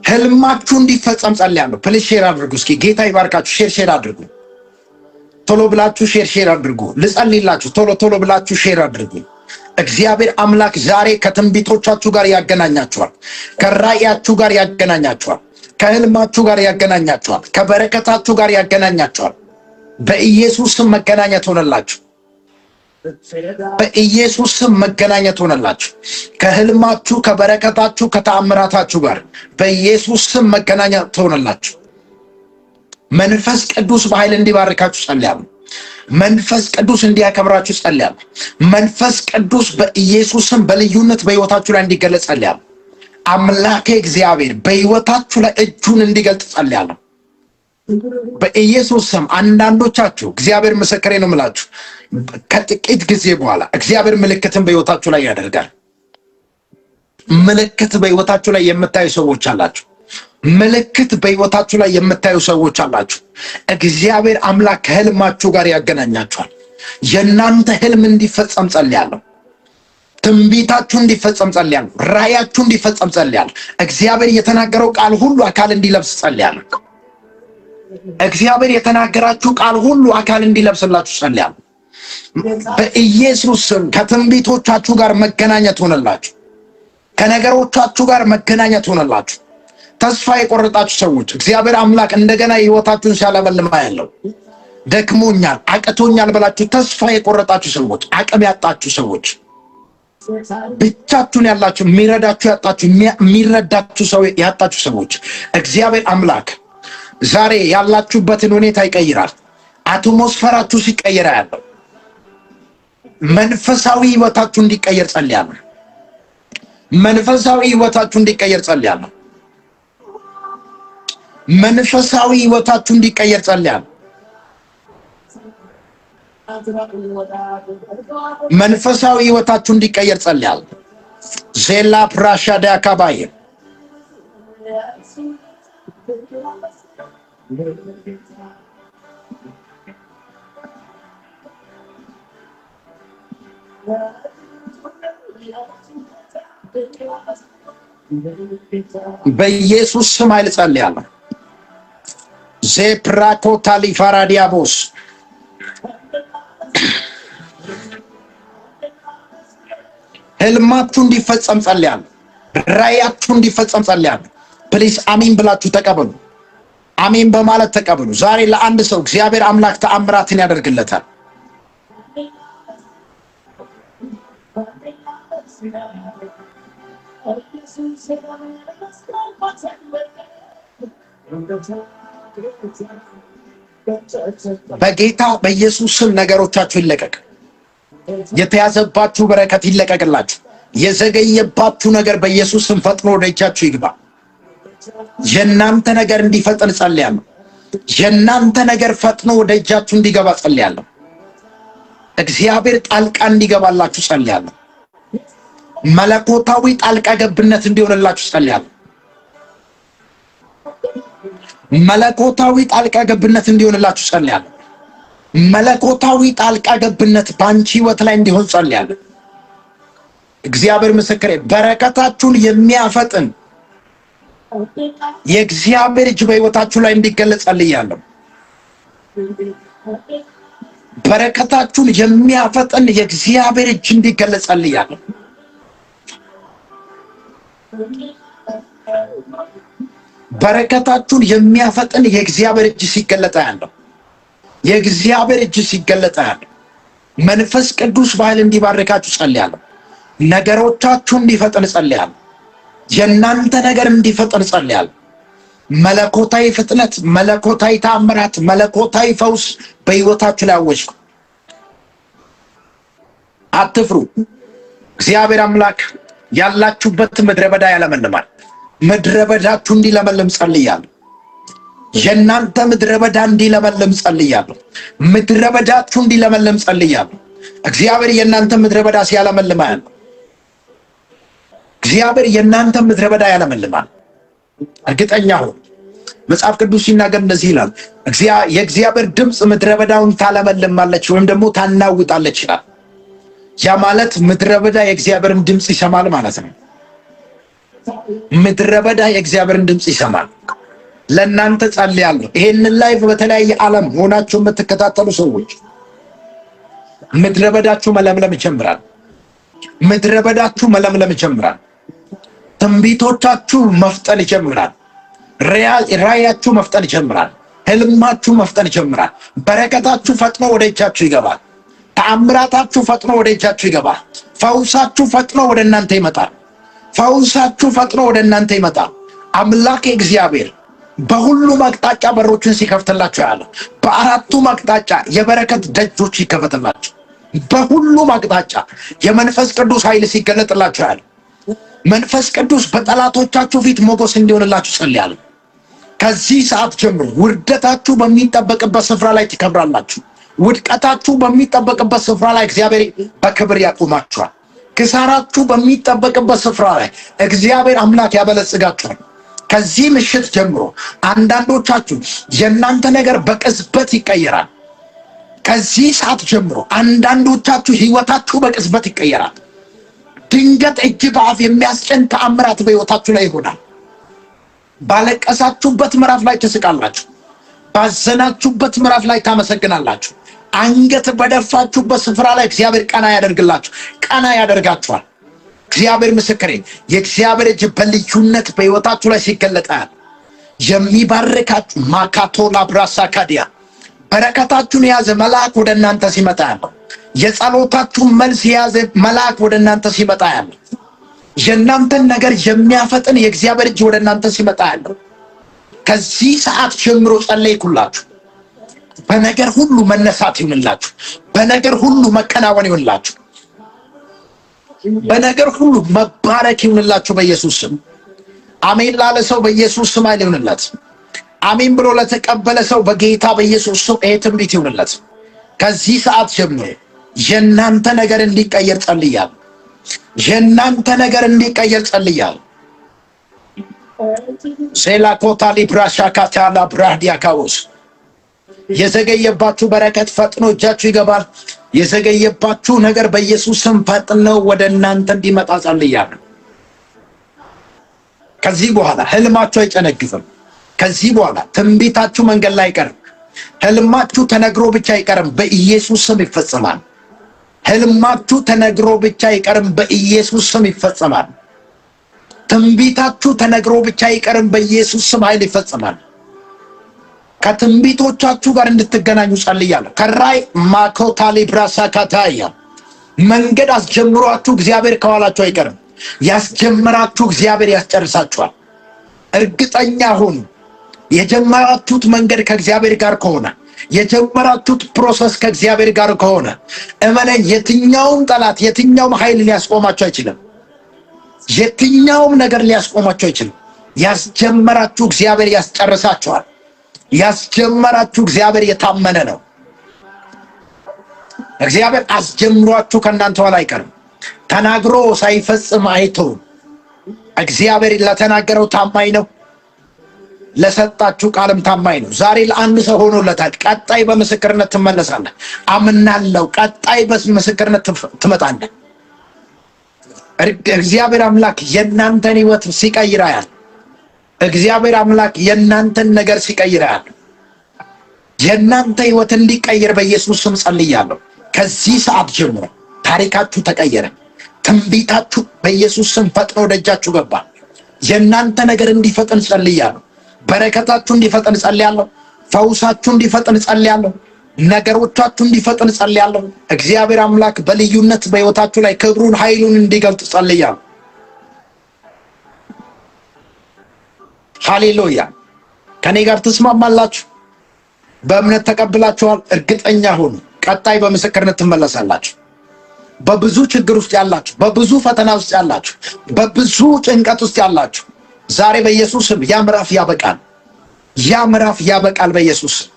ህልማችሁ እንዲፈጸም ጸልያለሁ። ፕሊዝ ሼር አድርጉ። እስኪ ጌታ ይባርካችሁ። ሼር አድርጉ። ቶሎ ብላችሁ ሼር አድርጉ። ልጸልይላችሁ። ቶሎ ብላችሁ ሼር አድርጉ። እግዚአብሔር አምላክ ዛሬ ከትንቢቶቻችሁ ጋር ያገናኛችኋል። ከራእያችሁ ጋር ያገናኛችኋል። ከህልማችሁ ጋር ያገናኛችኋል። ከበረከታችሁ ጋር ያገናኛችኋል። በኢየሱስ ስም መገናኘት ሆነላችሁ። በኢየሱስ ስም መገናኘት ሆነላችሁ። ከህልማችሁ፣ ከበረከታችሁ፣ ከተአምራታችሁ ጋር በኢየሱስ ስም መገናኘት ሆነላችሁ። መንፈስ ቅዱስ በኃይል እንዲባርካችሁ ጸልያለሁ። መንፈስ ቅዱስ እንዲያከብራችሁ ጸልያለሁ። መንፈስ ቅዱስ በኢየሱስ ስም በልዩነት በሕይወታችሁ ላይ እንዲገለጽ ጸልያለሁ። አምላኬ እግዚአብሔር በሕይወታችሁ ላይ እጁን እንዲገልጥ ጸልያለሁ። በኢየሱስ ስም አንዳንዶቻችሁ እግዚአብሔር ምስክሬ ነው የምላችሁ ከጥቂት ጊዜ በኋላ እግዚአብሔር ምልክትን በሕይወታችሁ ላይ ያደርጋል። ምልክት በሕይወታችሁ ላይ የምታዩ ሰዎች አላችሁ። ምልክት በህይወታችሁ ላይ የምታዩ ሰዎች አላችሁ። እግዚአብሔር አምላክ ከህልማችሁ ጋር ያገናኛችኋል። የእናንተ ህልም እንዲፈጸም ጸልያለሁ። ትንቢታችሁ እንዲፈጸም ጸልያለሁ። ራእያችሁ እንዲፈጸም ጸልያለሁ። እግዚአብሔር የተናገረው ቃል ሁሉ አካል እንዲለብስ ጸልያለሁ። እግዚአብሔር የተናገራችሁ ቃል ሁሉ አካል እንዲለብስላችሁ ጸልያለሁ። በኢየሱስ ስም ከትንቢቶቻችሁ ጋር መገናኘት ሆነላችሁ። ከነገሮቻችሁ ጋር መገናኘት ሆነላችሁ። ተስፋ የቆረጣችሁ ሰዎች እግዚአብሔር አምላክ እንደገና ህይወታችሁን ሲያለመልማ ያለው ደክሞኛል፣ አቅቶኛል ብላችሁ ተስፋ የቆረጣችሁ ሰዎች፣ አቅም ያጣችሁ ሰዎች፣ ብቻችሁን ያላችሁ የሚረዳችሁ ያጣችሁ፣ የሚረዳችሁ ሰው ያጣችሁ ሰዎች እግዚአብሔር አምላክ ዛሬ ያላችሁበትን ሁኔታ ይቀይራል። አትሞስፈራችሁ ሲቀየር ያለው መንፈሳዊ ህይወታችሁ እንዲቀየር ጸልያለሁ። መንፈሳዊ ህይወታችሁ እንዲቀየር ጸልያለሁ። መንፈሳዊ ህይወታችሁ እንዲቀየር ጸልያለሁ። መንፈሳዊ ህይወታችሁ እንዲቀየር ጸልያለሁ። ዜላ ፕራሻዳ አካባይ በኢየሱስ ስም ኃይል ጸልያለሁ። ዜፕራኮታሊ ፋራዲያቦስ ህልማችሁ እንዲፈጸም ጸልያለሁ። ራእያችሁ እንዲፈጸም ጸልያለሁ። ፕሊስ አሜን ብላችሁ ተቀበሉ። አሜን በማለት ተቀበሉ። ዛሬ ለአንድ ሰው እግዚአብሔር አምላክ ተአምራትን ያደርግለታል። በጌታ በኢየሱስ ስም ነገሮቻችሁ ይለቀቅ። የተያዘባችሁ በረከት ይለቀቅላችሁ። የዘገየባችሁ ነገር በኢየሱስ ስም ፈጥኖ ወደ እጃችሁ ይግባ። የእናንተ ነገር እንዲፈጥን ጸልያለሁ። የእናንተ ነገር ፈጥኖ ወደ እጃችሁ እንዲገባ ጸልያለሁ። እግዚአብሔር ጣልቃ እንዲገባላችሁ ጸልያለሁ። መለኮታዊ ጣልቃ ገብነት እንዲሆንላችሁ ጸልያለሁ። መለኮታዊ ጣልቃ ገብነት እንዲሆንላችሁ ጸልያለሁ። መለኮታዊ ጣልቃ ገብነት በአንቺ ህይወት ላይ እንዲሆን ጸልያለሁ። እግዚአብሔር ምስክሬ፣ በረከታችሁን የሚያፈጥን የእግዚአብሔር እጅ በህይወታችሁ ላይ እንዲገለጽ ጸልያለሁ። በረከታችሁን የሚያፈጥን የእግዚአብሔር እጅ እንዲገለጽ ጸልያለሁ። በረከታችሁን የሚያፈጥን የእግዚአብሔር እጅ ሲገለጥ ያለው የእግዚአብሔር እጅ ሲገለጥ ያለው መንፈስ ቅዱስ በኃይል እንዲባርካችሁ ጸልያለሁ። ነገሮቻችሁ እንዲፈጥን ጸልያለሁ። የእናንተ ነገር እንዲፈጥን ጸልያለሁ። መለኮታዊ ፍጥነት፣ መለኮታዊ ተአምራት፣ መለኮታዊ ፈውስ በህይወታችሁ ላይ አወጅኩ። አትፍሩ። እግዚአብሔር አምላክ ያላችሁበት ምድረ በዳ ያለመልማል። ምድረ በዳችሁ እንዲለመልም ጸልያለሁ። የእናንተ ምድረ በዳ እንዲለመልም ጸልያለሁ። ምድረ በዳችሁ እንዲለመልም ጸልያለሁ። እግዚአብሔር የእናንተ ምድረ በዳ ሲያለመልማል። እግዚአብሔር የእናንተ ምድረ በዳ ያለመልማል። እርግጠኛ ሁኑ። መጽሐፍ ቅዱስ ሲናገር እንደዚህ ይላል፣ የእግዚአብሔር ድምፅ ምድረ በዳውን ታለመልማለች ወይም ደግሞ ታናውጣለች ይላል። ያ ማለት ምድረ በዳ የእግዚአብሔርን ድምፅ ይሰማል ማለት ነው። ምድረ በዳ የእግዚአብሔርን ድምፅ ይሰማል። ለእናንተ ጸልያለሁ። ይሄንን ላይቭ በተለያየ ዓለም ሆናችሁ የምትከታተሉ ሰዎች ምድረ በዳችሁ መለምለም ይጀምራል። ምድረ በዳችሁ መለምለም ይጀምራል። ትንቢቶቻችሁ መፍጠን ይጀምራል። ራእያችሁ መፍጠን ይጀምራል። ህልማችሁ መፍጠን ይጀምራል። በረከታችሁ ፈጥኖ ወደ እጃችሁ ይገባል። ተአምራታችሁ ፈጥኖ ወደ እጃችሁ ይገባል። ፈውሳችሁ ፈጥኖ ወደ እናንተ ይመጣል። ፈውሳችሁ ፈጥኖ ወደ እናንተ ይመጣል። አምላክ እግዚአብሔር በሁሉም አቅጣጫ በሮችን ሲከፍትላችሁ ያለ በአራቱም አቅጣጫ የበረከት ደጆች ይከፈትላችሁ። በሁሉም አቅጣጫ የመንፈስ ቅዱስ ኃይል ሲገለጥላችሁ ያለ መንፈስ ቅዱስ በጠላቶቻችሁ ፊት ሞገስ እንዲሆንላችሁ ጸልያለሁ። ከዚህ ሰዓት ጀምሮ ውርደታችሁ በሚጠበቅበት ስፍራ ላይ ትከብራላችሁ። ውድቀታችሁ በሚጠበቅበት ስፍራ ላይ እግዚአብሔር በክብር ያቆማችኋል። ክሳራችሁ በሚጠበቅበት ስፍራ ላይ እግዚአብሔር አምላክ ያበለጽጋችኋል። ከዚህ ምሽት ጀምሮ አንዳንዶቻችሁ የእናንተ ነገር በቅጽበት ይቀየራል። ከዚህ ሰዓት ጀምሮ አንዳንዶቻችሁ ህይወታችሁ በቅጽበት ይቀየራል። ድንገት እጅ በአፍ የሚያስጨን ተአምራት በህይወታችሁ ላይ ይሆናል። ባለቀሳችሁበት ምዕራፍ ላይ ትስቃላችሁ። ባዘናችሁበት ምዕራፍ ላይ ታመሰግናላችሁ። አንገት በደፋችሁበት ስፍራ ላይ እግዚአብሔር ቀና ያደርግላችሁ፣ ቀና ያደርጋችኋል። እግዚአብሔር ምስክሬ፣ የእግዚአብሔር እጅ በልዩነት በህይወታችሁ ላይ ሲገለጣል። የሚባርካችሁ ማካቶላ ብራሳ ካዲያ በረከታችሁን የያዘ መልአክ ወደ እናንተ ሲመጣ ያለው፣ የጸሎታችሁን መልስ የያዘ መልአክ ወደ እናንተ ሲመጣ ያለው፣ የእናንተን ነገር የሚያፈጥን የእግዚአብሔር እጅ ወደ እናንተ ሲመጣ ያለው። ከዚህ ሰዓት ጀምሮ ጸለይኩላችሁ። በነገር ሁሉ መነሳት ይሁንላችሁ። በነገር ሁሉ መከናወን ይሁንላችሁ። በነገር ሁሉ መባረክ ይሁንላችሁ በኢየሱስ ስም። አሜን ላለ ሰው በኢየሱስ ስም ኃይል ይሁንለት። አሜን ብሎ ለተቀበለ ሰው በጌታ በኢየሱስ ስም ይሄ ትንቢት ይሁንለት። ከዚህ ሰዓት ጀምሮ የእናንተ ነገር እንዲቀየር ጸልያለሁ። የእናንተ ነገር እንዲቀየር ጸልያለሁ። ሴላኮታ ሊብራሻ ካታላ ብራዲያ ካውስ የዘገየባችሁ በረከት ፈጥኖ እጃችሁ ይገባል። የዘገየባችሁ ነገር በኢየሱስ ስም ፈጥኖ ወደ እናንተ እንዲመጣ ጸልያለሁ። ከዚህ በኋላ ህልማችሁ አይጨነግፍም። ከዚህ በኋላ ትንቢታችሁ መንገድ ላይ አይቀርም። ህልማችሁ ተነግሮ ብቻ አይቀርም፣ በኢየሱስ ስም ይፈጸማል። ህልማችሁ ተነግሮ ብቻ አይቀርም፣ በኢየሱስ ስም ይፈጸማል። ትንቢታችሁ ተነግሮ ብቻ አይቀርም፣ በኢየሱስ ስም ኃይል ይፈጸማል። ከትንቢቶቻችሁ ጋር እንድትገናኙ ጸልያለሁ። ከራይ ማኮታሊ ብራሳ ካታያ መንገድ አስጀምሯችሁ እግዚአብሔር ከኋላችሁ አይቀርም። ያስጀመራችሁ እግዚአብሔር ያስጨርሳችኋል። እርግጠኛ ሁኑ። የጀመራችሁት መንገድ ከእግዚአብሔር ጋር ከሆነ፣ የጀመራችሁት ፕሮሰስ ከእግዚአብሔር ጋር ከሆነ እመነኝ፣ የትኛውም ጠላት የትኛውም ኃይል ሊያስቆማችሁ አይችልም። የትኛውም ነገር ሊያስቆማችሁ አይችልም። ያስጀመራችሁ እግዚአብሔር ያስጨርሳችኋል። ያስጀመራችሁ እግዚአብሔር የታመነ ነው። እግዚአብሔር አስጀምሯችሁ ከእናንተ ኋላ አይቀርም። ተናግሮ ሳይፈጽም አይተውም። እግዚአብሔር ለተናገረው ታማኝ ነው። ለሰጣችሁ ቃልም ታማኝ ነው። ዛሬ ለአንድ ሰው ሆኖለታል። ቀጣይ በምስክርነት ትመለሳለህ። አምናለሁ። ቀጣይ በምስክርነት ትመጣለህ። እግዚአብሔር አምላክ የእናንተን ህይወት ሲቀይራያል። እግዚአብሔር አምላክ የእናንተን ነገር ሲቀይራያል። የእናንተ ህይወት እንዲቀየር በኢየሱስ ስም ጸልያለሁ። ከዚህ ሰዓት ጀምሮ ታሪካችሁ ተቀየረ። ትንቢታችሁ በኢየሱስ ስም ፈጥኖ ደጃችሁ ገባ። የእናንተ ነገር እንዲፈጥን ጸልያለሁ። በረከታችሁ እንዲፈጥን ጸልያለሁ። ፈውሳችሁ እንዲፈጥን ጸልያለሁ። ነገሮቻችሁ እንዲፈጥን ጸልያለሁ። እግዚአብሔር አምላክ በልዩነት በህይወታችሁ ላይ ክብሩን ኃይሉን እንዲገልጥ ጸልያለሁ። ሃሌሉያ። ከኔ ጋር ትስማማላችሁ? በእምነት ተቀብላችኋል? እርግጠኛ ሁኑ። ቀጣይ በምስክርነት ትመለሳላችሁ። በብዙ ችግር ውስጥ ያላችሁ፣ በብዙ ፈተና ውስጥ ያላችሁ፣ በብዙ ጭንቀት ውስጥ ያላችሁ ዛሬ በኢየሱስ ስም ያ ምዕራፍ ያበቃል። ያ ምዕራፍ ያበቃል በኢየሱስ ስም።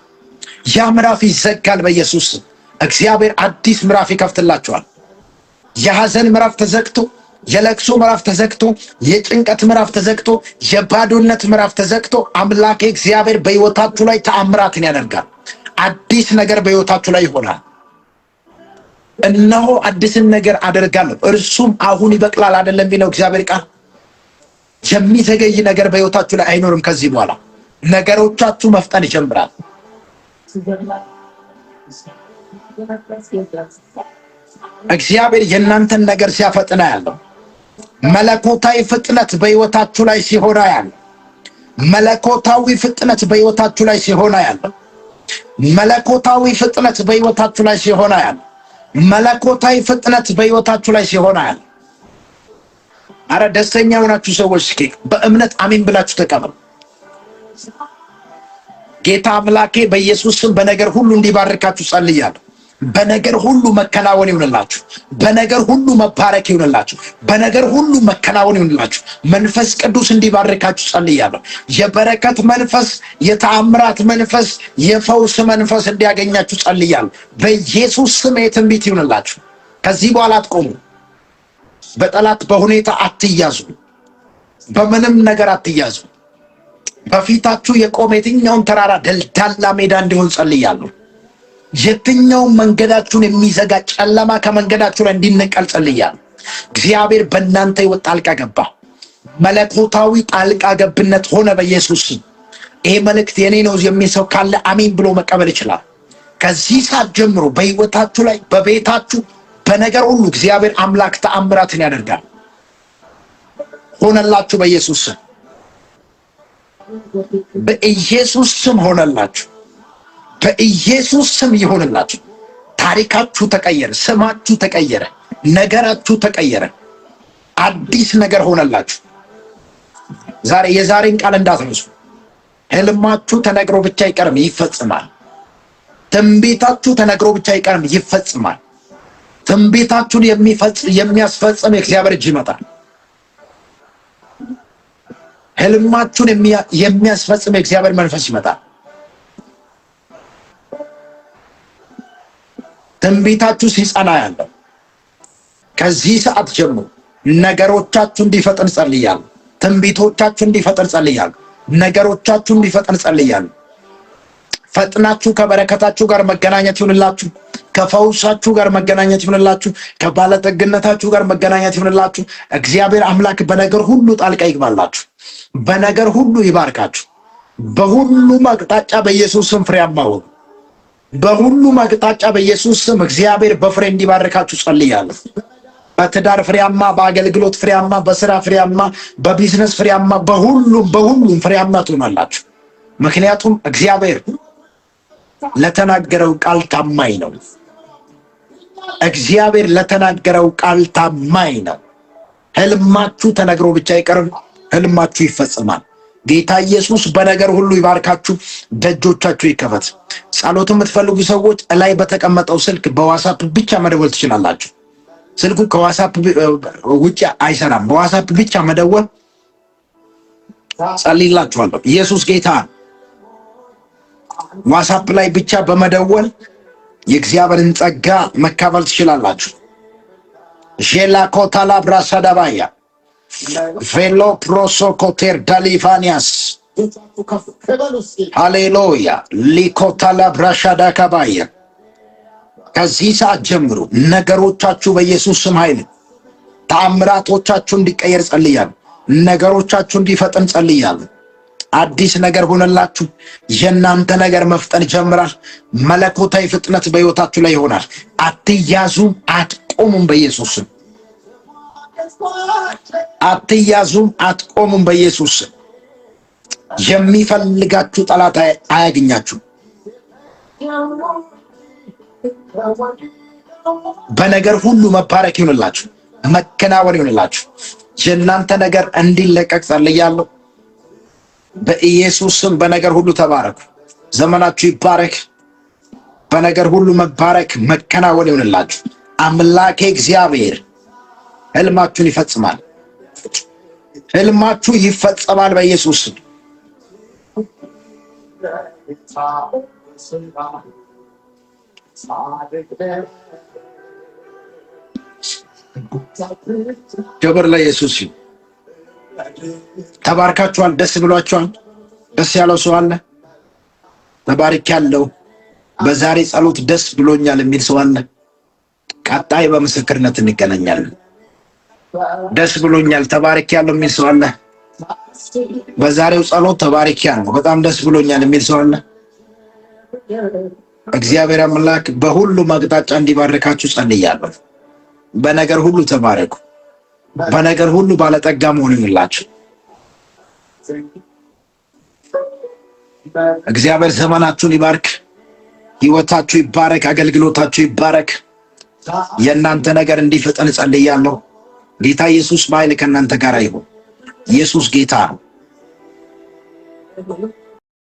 ያ ምዕራፍ ይዘጋል በኢየሱስ ስም። እግዚአብሔር አዲስ ምዕራፍ ይከፍትላችኋል። የሐዘን ምዕራፍ ተዘግቶ፣ የለቅሶ ምዕራፍ ተዘግቶ፣ የጭንቀት ምዕራፍ ተዘግቶ፣ የባዶነት ምዕራፍ ተዘግቶ አምላኬ እግዚአብሔር በሕይወታችሁ ላይ ተአምራትን ያደርጋል። አዲስ ነገር በሕይወታችሁ ላይ ይሆናል። እነሆ አዲስን ነገር አደርጋለሁ እርሱም አሁን ይበቅላል አይደለም የሚለው እግዚአብሔር ቃል። የሚዘገይ ነገር በሕይወታችሁ ላይ አይኖርም። ከዚህ በኋላ ነገሮቻችሁ መፍጠን ይጀምራል። እግዚአብሔር የእናንተን ነገር ሲያፈጥና ያለው መለኮታዊ ፍጥነት በሕይወታችሁ ላይ ሲሆን ያለው መለኮታዊ ፍጥነት በሕይወታችሁ ላይ ሲሆን ያለው መለኮታዊ ፍጥነት በሕይወታችሁ ላይ ሲሆን ያለው መለኮታዊ ፍጥነት በሕይወታችሁ ላይ ሲሆን ያለው። አረ ደስተኛ ሆናችሁ ሰዎች እስኪ በእምነት አሜን ብላችሁ ተቀበሉ። ጌታ አምላኬ በኢየሱስ ስም በነገር ሁሉ እንዲባርካችሁ ጸልያለሁ። በነገር ሁሉ መከናወን ይሁንላችሁ። በነገር ሁሉ መባረክ ይሁንላችሁ። በነገር ሁሉ መከናወን ይሁንላችሁ። መንፈስ ቅዱስ እንዲባርካችሁ ጸልያለሁ። የበረከት መንፈስ፣ የተአምራት መንፈስ፣ የፈውስ መንፈስ እንዲያገኛችሁ ጸልያለሁ። በኢየሱስ ስም የትንቢት ይሁንላችሁ። ከዚህ በኋላ አትቆሙ። በጠላት በሁኔታ አትያዙ። በምንም ነገር አትያዙ። በፊታችሁ የቆመ የትኛውን ተራራ ደልዳላ ሜዳ እንዲሆን ጸልያለሁ። የትኛውን መንገዳችሁን የሚዘጋ ጨለማ ከመንገዳችሁ ላይ እንዲነቀል ጸልያለሁ። እግዚአብሔር በእናንተ ሕይወት ጣልቃ ገባ። መለኮታዊ ጣልቃ ገብነት ሆነ በኢየሱስ ስም። ይሄ መልእክት የኔ ነው የሚል ሰው ካለ አሜን ብሎ መቀበል ይችላል። ከዚህ ሰዓት ጀምሮ በሕይወታችሁ ላይ፣ በቤታችሁ፣ በነገር ሁሉ እግዚአብሔር አምላክ ተአምራትን ያደርጋል። ሆነላችሁ በኢየሱስ ስም። በኢየሱስ ስም ሆነላችሁ። በኢየሱስ ስም ይሆንላችሁ። ታሪካችሁ ተቀየረ፣ ስማችሁ ተቀየረ፣ ነገራችሁ ተቀየረ። አዲስ ነገር ሆነላችሁ። ዛሬ የዛሬን ቃል እንዳትረሱ። ህልማችሁ ተነግሮ ብቻ አይቀርም፣ ይፈጽማል። ትንቢታችሁ ተነግሮ ብቻ አይቀርም፣ ይፈጽማል። ትንቢታችሁን የሚያስፈጽም የእግዚአብሔር እጅ ይመጣል። ህልማችሁን የሚያስፈጽም የእግዚአብሔር መንፈስ ይመጣል። ትንቢታችሁ ሲጸና ያለው ከዚህ ሰዓት ጀምሮ ነገሮቻችሁ እንዲፈጠን ጸልያለሁ። ትንቢቶቻችሁ እንዲፈጠን ጸልያለሁ። ነገሮቻችሁ እንዲፈጠን ጸልያለሁ። ፈጥናችሁ ከበረከታችሁ ጋር መገናኘት ይሁንላችሁ። ከፈውሳችሁ ጋር መገናኘት ይሁንላችሁ። ከባለጠግነታችሁ ጋር መገናኘት ይሁንላችሁ። እግዚአብሔር አምላክ በነገር ሁሉ ጣልቃ ይግባላችሁ። በነገር ሁሉ ይባርካችሁ። በሁሉም አቅጣጫ በኢየሱስ ስም ፍሬያማ ሁኑ። በሁሉም አቅጣጫ በኢየሱስ ስም እግዚአብሔር በፍሬ እንዲባርካችሁ ጸልያለሁ። በትዳር ፍሬያማ፣ በአገልግሎት ፍሬያማ፣ በስራ ፍሬያማ፣ በቢዝነስ ፍሬያማ፣ በሁሉም ፍሬያማ ትሆናላችሁ። ምክንያቱም እግዚአብሔር ለተናገረው ቃል ታማኝ ነው። እግዚአብሔር ለተናገረው ቃል ታማኝ ነው። ህልማችሁ ተነግሮ ብቻ አይቀርም፣ ህልማችሁ ይፈጽማል። ጌታ ኢየሱስ በነገር ሁሉ ይባርካችሁ። ደጆቻችሁ ይከፈት። ጸሎት የምትፈልጉ ሰዎች ላይ በተቀመጠው ስልክ በዋትስአፕ ብቻ መደወል ትችላላችሁ። ስልኩ ከዋትስአፕ ውጭ አይሰራም። በዋትስአፕ ብቻ መደወል ጸልይላችኋለሁ። ኢየሱስ ጌታ። ዋትስአፕ ላይ ብቻ በመደወል የእግዚአብሔርን ጸጋ መካፈል ትችላላችሁ። ሼላ ኮታላ ብራሳዳባያ ቬሎ ፕሮሶ ኮቴር ዳሊቫኒያስ ሃሌሉያ ሊኮታላ ብራሻዳ ካባያ። ከዚህ ሰዓት ጀምሮ ነገሮቻችሁ በኢየሱስ ስም ኃይል ተአምራቶቻችሁ እንዲቀየር ጸልያለሁ። ነገሮቻችሁ እንዲፈጥን ጸልያለሁ። አዲስ ነገር ሆነላችሁ። የእናንተ ነገር መፍጠን ይጀምራል። መለኮታዊ ፍጥነት በሕይወታችሁ ላይ ይሆናል። አትያዙም፣ አትቆሙም በኢየሱስ ስም። አትያዙም፣ አትቆሙም በኢየሱስ ስም። የሚፈልጋችሁ ጠላት አያገኛችሁ። በነገር ሁሉ መባረክ ይሁንላችሁ፣ መከናወን ይሁንላችሁ። የእናንተ ነገር እንዲለቀቅ ጸልያለሁ በኢየሱስ ስም። በነገር ሁሉ ተባረኩ። ዘመናችሁ ይባረክ። በነገር ሁሉ መባረክ፣ መከናወን ይሁንላችሁ። አምላኬ እግዚአብሔር ህልማችሁን ይፈጽማል። ህልማችሁ ይፈጸማል በኢየሱስ ስም። ክብር ለኢየሱስ ይሁን። ተባርካችኋል። ደስ ብሏችኋል። ደስ ያለው ሰው አለ? ተባርኬያለሁ፣ በዛሬ ጸሎት ደስ ብሎኛል የሚል ሰው አለ? ቀጣይ በምስክርነት እንገናኛለን። ደስ ብሎኛል፣ ተባርኬያለሁ የሚል ሰው አለ? በዛሬው ጸሎት ተባርኬያለሁ፣ በጣም ደስ ብሎኛል የሚል ሰው አለ? እግዚአብሔር አምላክ በሁሉም አቅጣጫ እንዲባርካችሁ ጸልያለሁ። በነገር ሁሉ ተባረኩ። በነገር ሁሉ ባለጠጋ መሆን ይሁንላችሁ። እግዚአብሔር ዘመናችሁን ይባርክ። ህይወታችሁ ይባረክ። አገልግሎታችሁ ይባረክ። የእናንተ ነገር እንዲፈጠን ጸልያለሁ። ጌታ ኢየሱስ በኃይል ከእናንተ ጋር ይሁን። ኢየሱስ ጌታ ነው።